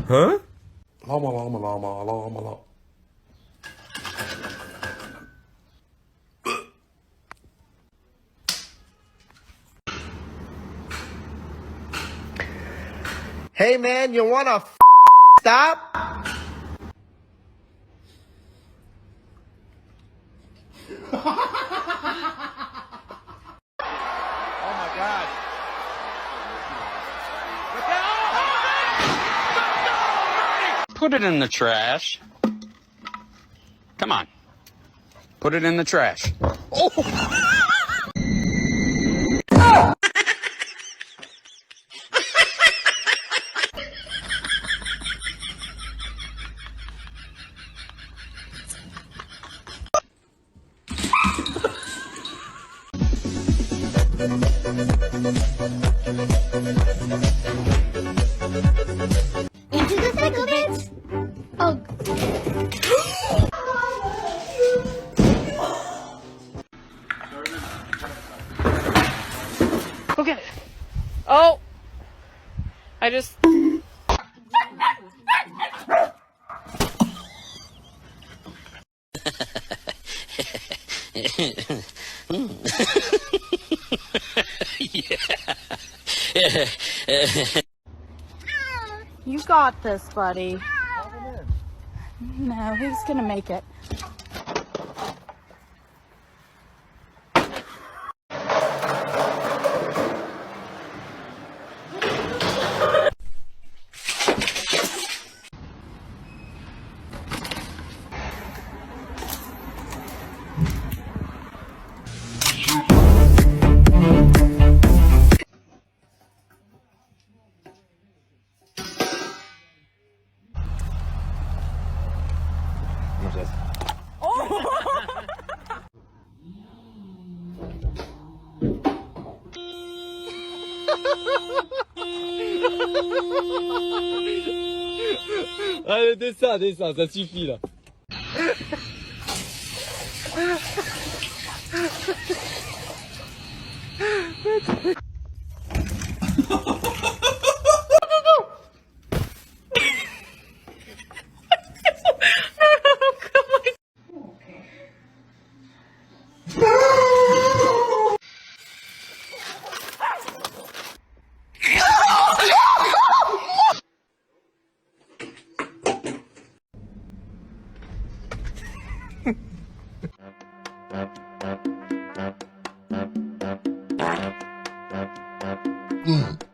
Huh? Llama. Hey man, you wanna stop? Oh my God. Put it in the trash. Come on. Put it in the trash. Into the thick of it. Oh. Okay. Oh. I just. You got this, buddy. No, he's gonna make it. Allez, descends, ça suffit là. Mm.